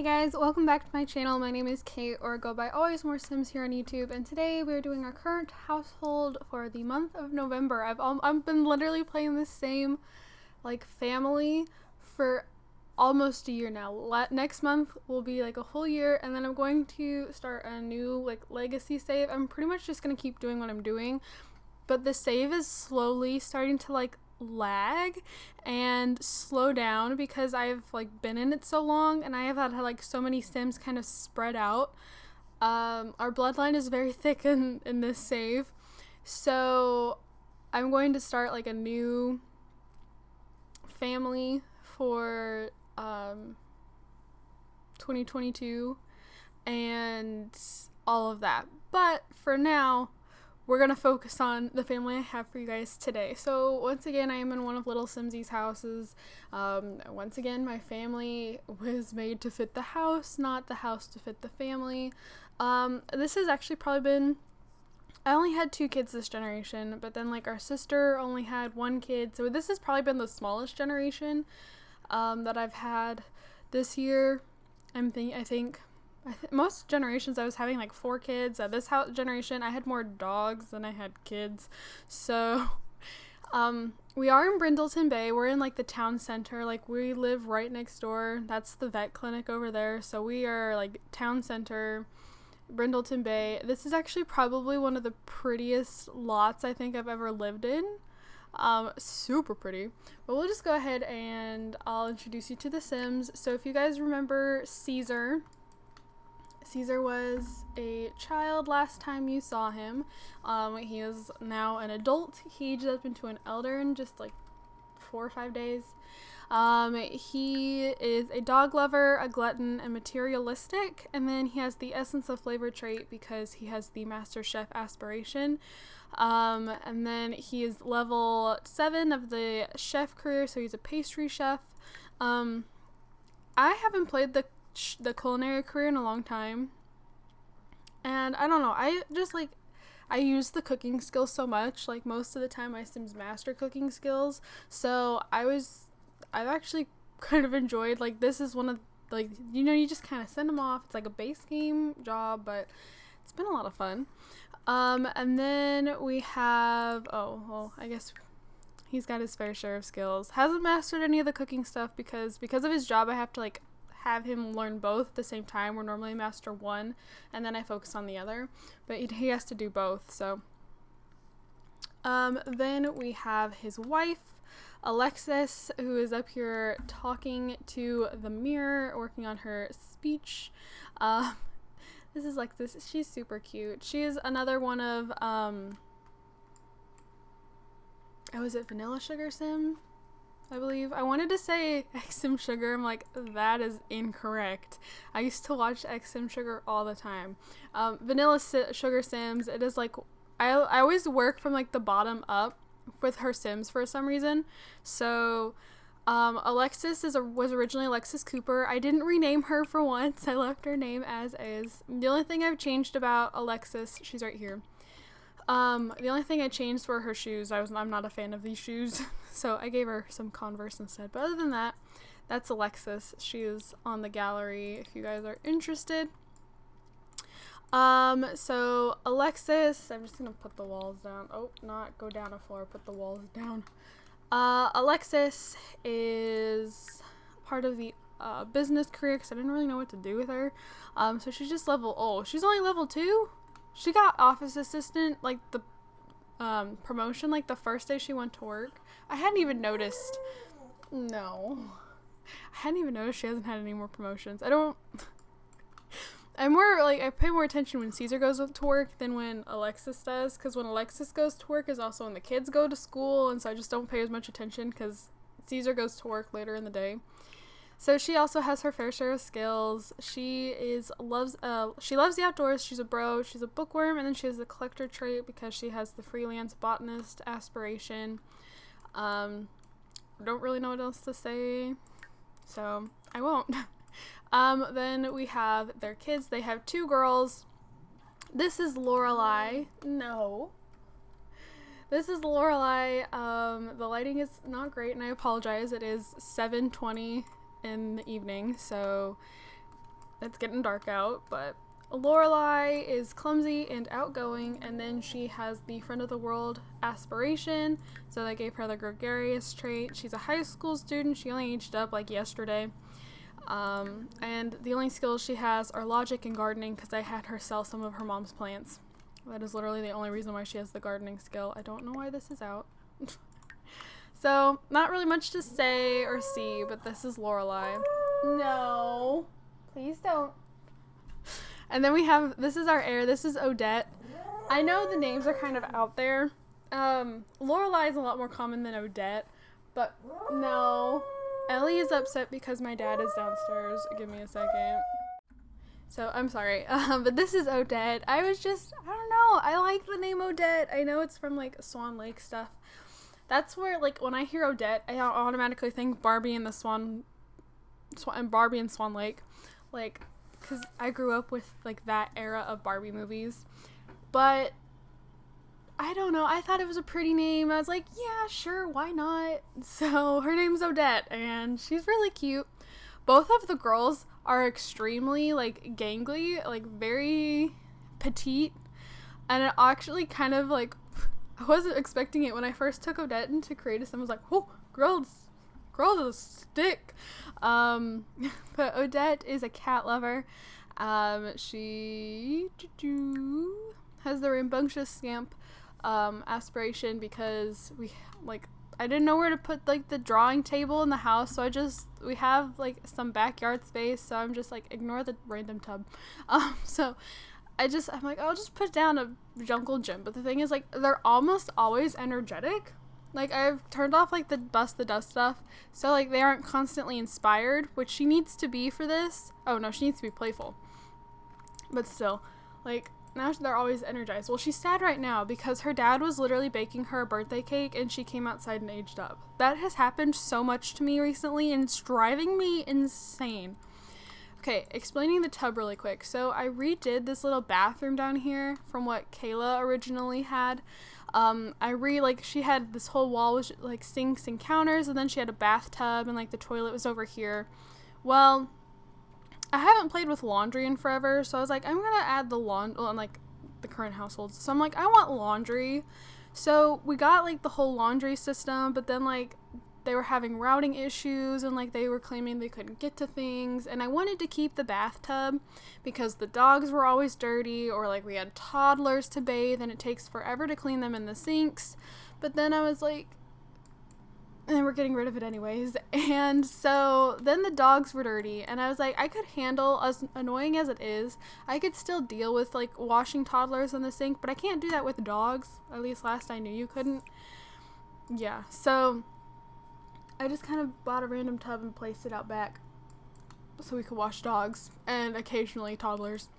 guys, welcome back to my channel. My name is Kate, or go by Always More Sims here on YouTube, and today we're doing our current household for the month of November. I've been literally playing this same family for almost a year now. Next month will be a whole year, and then I'm going to start a new legacy save. I'm pretty much just gonna keep doing what I'm doing, but the save is slowly starting to lag and slow down because I've been in it so long, and I have had so many Sims kind of spread out. Our bloodline is very thick in this save, so I'm going to start a new family for 2022 and all of that. But for now, we're going to focus on the family I have for you guys today. So once again, I am in one of Little Simsy's houses. Once again, my family was made to fit the house, not the house to fit the family. This has actually probably been, I only had 2 kids this generation, but then our sister only had 1 kid. So this has probably been the smallest generation that I've had this year. I think most generations I was having 4 kids. This generation I had more dogs than I had kids. So we are in Brindleton Bay. We're in the town center. We live right next door. That's the vet clinic over there. So we are town center, Brindleton Bay. This is actually probably one of the prettiest lots I think I've ever lived in. Super pretty. But we'll just go ahead and I'll introduce you to the Sims. So if you guys remember Caesar was a child last time you saw him. He is now an adult. He aged up into an elder in just 4 or 5 days. He is a dog lover, a glutton, and materialistic, and then he has the essence of flavor trait because he has the master chef aspiration. And then he is level 7 of the chef career, so he's a pastry chef. I haven't played the culinary career in a long time, and I don't know, I just I use the cooking skills so much. Most of the time my Sims master cooking skills, so I've actually kind of enjoyed this is one of you just kind of send them off. It's a base game job, but it's been a lot of fun. And then we have, I guess he's got his fair share of skills. Hasn't mastered any of the cooking stuff because of his job I have to have him learn both at the same time. We're normally master one and then I focus on the other, but he has to do both. So then we have his wife Alexis, who is up here talking to the mirror, working on her speech. This is she's super cute. She is another one of is it Vanilla Sugar Sim, I believe. I wanted to say XM Sugar. I'm that is incorrect. I used to watch XM Sugar all the time. Vanilla Sugar Sims, it is I always work from the bottom up with her Sims for some reason. So Alexis was originally Alexis Cooper. I didn't rename her for once. I left her name as is. The only thing I've changed about Alexis, she's right here. The only thing I changed were her shoes. I'm not a fan of these shoes, so I gave her some Converse instead. But other than that, that's Alexis. She is on the gallery if you guys are interested. So Alexis, I'm just gonna put the walls down. Oh, not go down a floor, put the walls down. Alexis is part of the business career because I didn't really know what to do with her. So she's just she's only level 2. She got office assistant the promotion the first day she went to work. I hadn't even noticed. No, I hadn't even noticed she hasn't had any more promotions. I'm more I pay more attention when Caesar goes to work than when Alexis does, because when Alexis goes to work is also when the kids go to school, and so I just don't pay as much attention because Caesar goes to work later in the day. So she also has her fair share of skills. She loves the outdoors. She's a bro. She's a bookworm, and then she has the collector trait because she has the freelance botanist aspiration. Don't really know what else to say, so I won't. Then we have their kids. They have 2 girls. This is Lorelai. No. This is Lorelai. The lighting is not great, and I apologize. It is 7:20 in the evening, so it's getting dark out, but Lorelai is clumsy and outgoing, and then she has the friend of the world aspiration, so they gave her the gregarious trait. She's a high school student. She only aged up like yesterday. And the only skills she has are logic and gardening, because I had her sell some of her mom's plants. That is literally the only reason why she has the gardening skill. I don't know why this is out. So, not really much to say or see, but this is Lorelai. No. Please don't. And then we have, this is our heir. This is Odette. I know the names are kind of out there. Lorelai is a lot more common than Odette, but no. Ellie is upset because my dad is downstairs. Give me a second. So, I'm sorry. But this is Odette. I don't know. I like the name Odette. I know it's from, like, Swan Lake stuff. That's where, like, when I hear Odette, I automatically think Barbie and Barbie and Swan Lake. Like, because I grew up with, like, that era of Barbie movies. But I don't know. I thought it was a pretty name. I was like, yeah, sure, why not? So her name's Odette, and she's really cute. Both of the girls are extremely, like, gangly, like, very petite. And it actually kind of, like, I wasn't expecting it when I first took Odette into Creative. Someone was like, oh, girls is a stick. But Odette is a cat lover. She has the rambunctious scamp aspiration, because I didn't know where to put, like, the drawing table in the house, so we have, like, some backyard space, so I'm just like, ignore the random tub. So I'm like, I'll just put down a jungle gym. But the thing is, like, they're almost always energetic. Like, I've turned off, like, the bust the dust stuff, so, like, they aren't constantly inspired, which she needs to be for this. Oh, no, she needs to be playful. But still, like, now they're always energized. Well, she's sad right now because her dad was literally baking her a birthday cake, and she came outside and aged up. That has happened so much to me recently, and it's driving me insane. Okay, explaining the tub really quick. So I redid this little bathroom down here from what Kayla originally had. She had this whole wall with, like, sinks and counters, and then she had a bathtub, and, like, the toilet was over here. Well, I haven't played with laundry in forever, so I was like, I'm gonna add the in, like, the current households. So I'm like, I want laundry. So we got, like, the whole laundry system, but then, like, they were having routing issues, and, like, they were claiming they couldn't get to things, and I wanted to keep the bathtub because the dogs were always dirty, or, like, we had toddlers to bathe and it takes forever to clean them in the sinks. But then I was like, and we're getting rid of it anyways. And so then the dogs were dirty, and I was like, I could handle, as annoying as it is, I could still deal with, like, washing toddlers in the sink, but I can't do that with dogs. At least last I knew you couldn't. Yeah, so I just kind of bought a random tub and placed it out back so we could wash dogs and occasionally toddlers.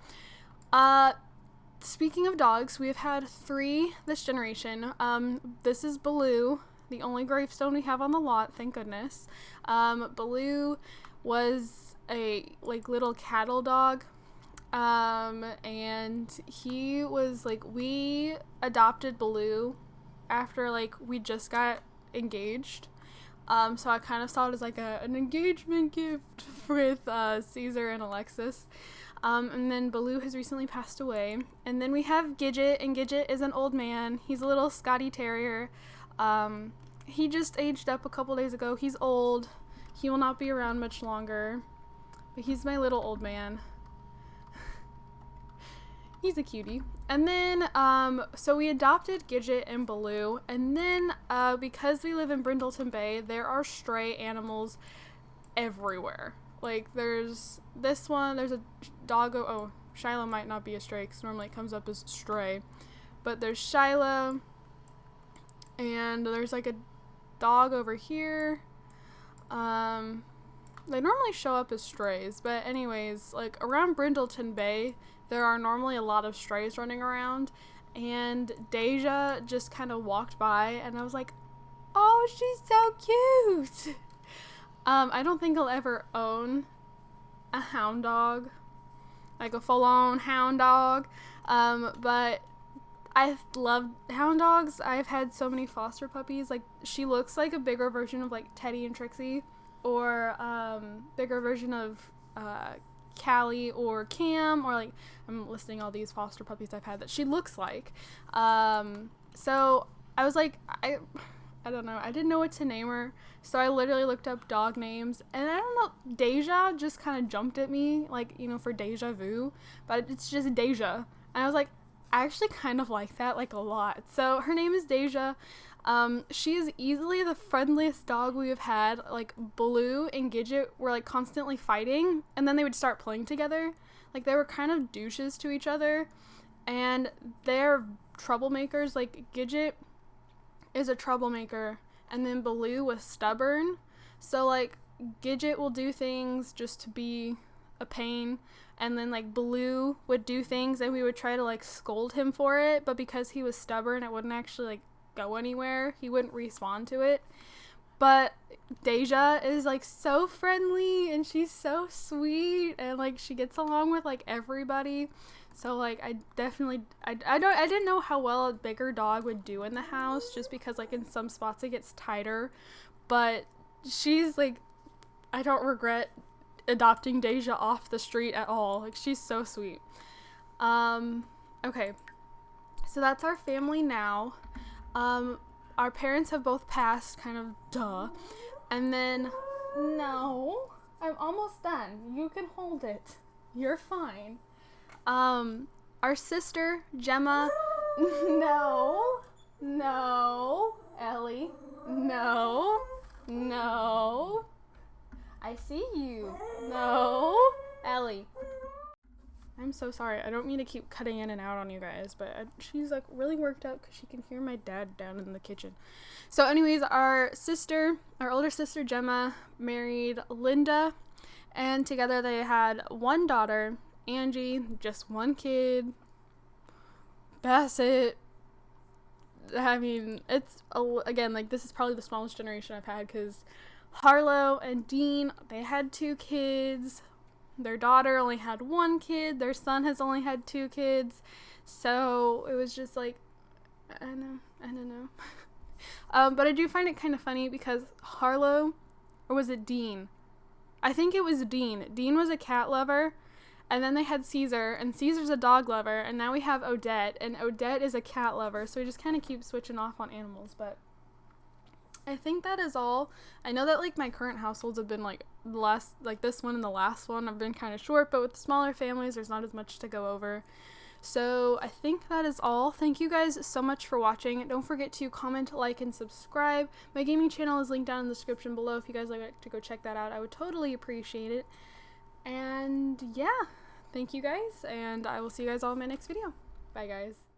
Speaking of dogs, we have had 3 this generation. This is Baloo, the only gravestone we have on the lot, thank goodness. Baloo was a, like, little cattle dog. And he was, like, we adopted Baloo after, like, we just got engaged. So I kind of saw it as, like, an engagement gift with Caesar and Alexis. And then Baloo has recently passed away. And then we have Gidget, and Gidget is an old man. He's a little Scotty Terrier. He just aged up a couple days ago. He's old. He will not be around much longer. But he's my little old man. He's a cutie. And then, so we adopted Gidget and Baloo, and then, because we live in Brindleton Bay, there are stray animals everywhere. Like, there's this one, there's a doggo, oh, Shiloh might not be a stray, because normally it comes up as stray, but there's Shiloh, and there's, like, a dog over here. They normally show up as strays, but anyways, like, around Brindleton Bay, there are normally a lot of strays running around, and Deja just kind of walked by, and I was like, oh, she's so cute! I don't think I'll ever own a hound dog, like a full-on hound dog, but I love hound dogs. I've had so many foster puppies. Like, she looks like a bigger version of, like, Teddy and Trixie, or bigger version of Callie or Cam, or like I'm listing all these foster puppies I've had that she looks like. So I was like, I don't know, I didn't know what to name her, so I literally looked up dog names, and I don't know, Deja just kind of jumped at me, like, you know, for deja vu, but it's just Deja, and I was like, I actually kind of like that, like, a lot. So her name is Deja. She is easily the friendliest dog we have had. Like, Blue and Gidget were like constantly fighting, and then they would start playing together. Like, they were kind of douches to each other, and they're troublemakers. Like, Gidget is a troublemaker, and then Blue was stubborn. So like, Gidget will do things just to be a pain, and then like Blue would do things and we would try to like scold him for it, but because he was stubborn, it wouldn't actually like go anywhere. He wouldn't respond to it. But Deja is like so friendly, and she's so sweet, and like she gets along with like everybody. So like I didn't know how well a bigger dog would do in the house, just because like in some spots it gets tighter, but she's like, I don't regret adopting Deja off the street at all. Like, she's so sweet. Okay, so that's our family now. Our parents have both passed, kind of duh. And then, no, I'm almost done. You can hold it. You're fine. Our sister, Gemma, no, Ellie, no, I see you, no, Ellie. I'm so sorry. I don't mean to keep cutting in and out on you guys, but she's like really worked up because she can hear my dad down in the kitchen. So anyways, our older sister Gemma married Linda, and together they had one daughter, Angie, just one kid, Bassett. I mean, it's, again, like, this is probably the smallest generation I've had, because Harlow and Dean, they had 2 kids. Their daughter only had 1 kid. Their son has only had 2 kids. So it was just like, I don't know. But I do find it kind of funny because Harlow, or was it Dean? I think it was Dean. Dean was a cat lover, and then they had Caesar, and Caesar's a dog lover, and now we have Odette, and Odette is a cat lover, so we just kind of keep switching off on animals. But I think that is all. I know that like my current households have been like this one and the last one have been kind of short, but with smaller families there's not as much to go over. So I think that is all. Thank you guys so much for watching. Don't forget to comment, like, and subscribe. My gaming channel is linked down in the description below if you guys like to go check that out. I would totally appreciate it. And yeah, thank you guys, and I will see you guys all in my next video. Bye guys.